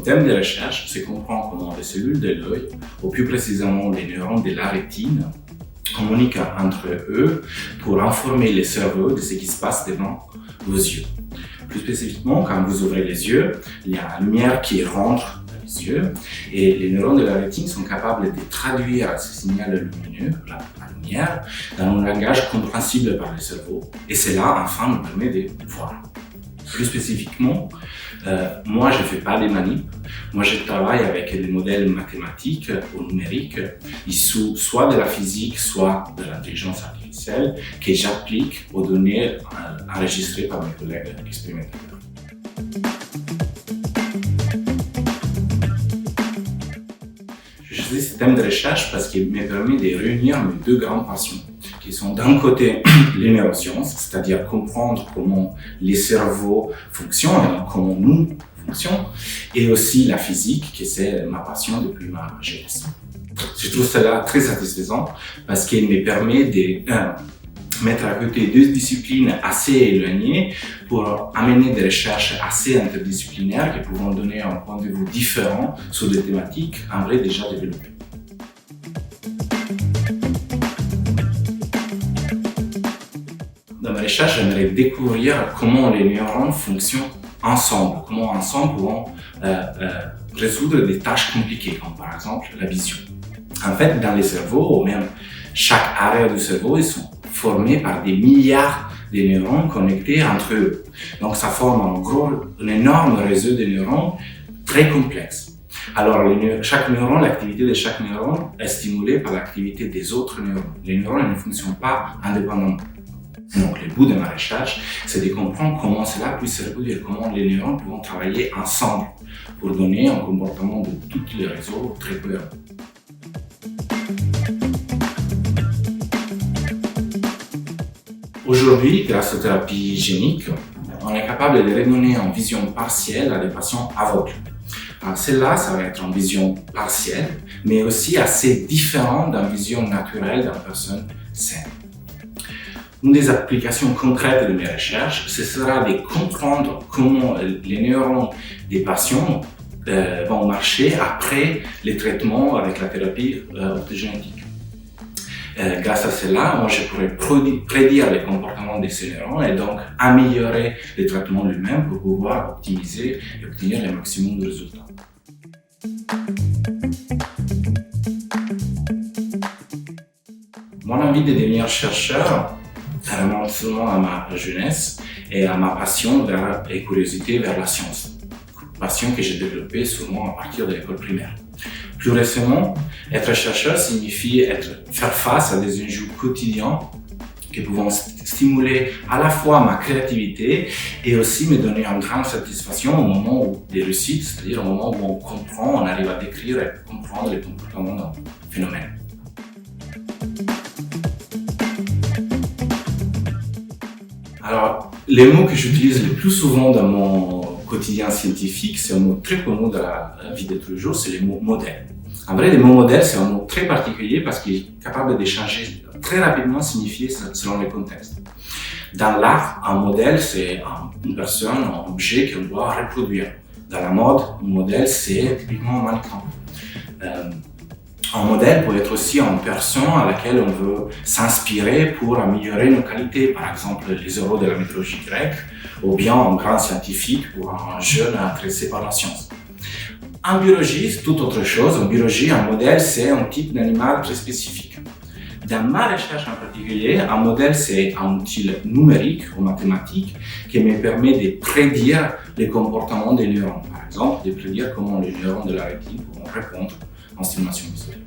thème de recherche, c'est comprendre comment les cellules de l'œil, ou plus précisément les neurones de la rétine, communiquent entre eux pour informer le cerveau de ce qui se passe devant vos yeux. Plus spécifiquement, quand vous ouvrez les yeux, il y a la lumière qui rentre dans les yeux et les neurones de la rétine sont capables de traduire ce signal lumineux, la lumière, dans un langage compréhensible par le cerveau. Et cela, enfin, nous permet de voir. Plus spécifiquement, moi, je ne fais pas des manips. Moi, je travaille avec des modèles mathématiques ou numériques, issus soit de la physique, soit de l'intelligence artificielle, que j'applique aux données enregistrées par mes collègues expérimentateurs. Je choisis ce thème de recherche parce qu'il me permet de réunir mes deux grandes passions, qui sont d'un côté les neurosciences, c'est-à-dire comprendre comment les cerveaux fonctionnent et donc comment nous fonctionnons, et aussi la physique, qui c'est ma passion depuis ma jeunesse. Je trouve cela très satisfaisant parce qu'il me permet de mettre à côté deux disciplines assez éloignées pour amener des recherches assez interdisciplinaires qui pourront donner un point de vue différent sur des thématiques en vrai déjà développées. Dans ma recherche, j'aimerais découvrir comment les neurones fonctionnent ensemble, comment ensemble vont résoudre des tâches compliquées, comme par exemple la vision. En fait, dans les cerveaux, ou même chaque area du cerveau, ils sont formés par des milliards de neurones connectés entre eux. Donc ça forme un énorme réseau de neurones très complexe. Alors, chaque neurone, l'activité de chaque neurone est stimulée par l'activité des autres neurones. Les neurones ne fonctionnent pas indépendamment. Donc, le but de ma recherche, c'est de comprendre comment cela peut se reproduire, comment les neurones peuvent travailler ensemble pour donner un comportement de tous les réseaux très cohérent. Aujourd'hui, grâce aux thérapies géniques, on est capable de redonner une vision partielle à des patients aveugles. Alors, celle-là, ça va être une vision partielle, mais aussi assez différente d'une vision naturelle d'une personne saine. Une des applications concrètes de mes recherches, ce sera de comprendre comment les neurones des patients vont marcher après les traitements avec la thérapie optogénétique. Grâce à cela, moi, je pourrais prédire les comportements de ces neurones et donc améliorer le traitement lui-même pour pouvoir optimiser et obtenir le maximum de résultats. Mon envie de devenir chercheur remonte seulement à ma jeunesse et à ma passion et curiosité vers la science. Passion que j'ai développée sûrement à partir de l'école primaire. Plus récemment, être chercheur signifie faire face à des enjeux quotidiens qui peuvent stimuler à la fois ma créativité et aussi me donner une grande satisfaction au moment où des réussites, c'est-à-dire au moment où on comprend, on arrive à décrire et comprendre les comportements d'un phénomène. Alors, les mots que j'utilise le plus souvent dans mon quotidien scientifique, c'est un mot très commun dans la vie de tous les jours, c'est le mot modèle. En vrai, le mot modèle, c'est un mot très particulier parce qu'il est capable de changer très rapidement signifié selon les contextes. Dans l'art, un modèle, c'est une personne, un objet qu'on doit reproduire. Dans la mode, un modèle, c'est typiquement un mannequin. Un modèle peut être aussi une personne à laquelle on veut s'inspirer pour améliorer nos qualités, par exemple les héros de la mythologie grecque, ou bien un grand scientifique ou un jeune intéressé par la science. En biologie, c'est tout autre chose. En biologie, un modèle, c'est un type d'animal très spécifique. Dans ma recherche en particulier, un modèle, c'est un outil numérique ou mathématique qui me permet de prédire les comportements des neurones. Par exemple, de prédire comment les neurones de la rétine vont répondre en stimulation visuelle.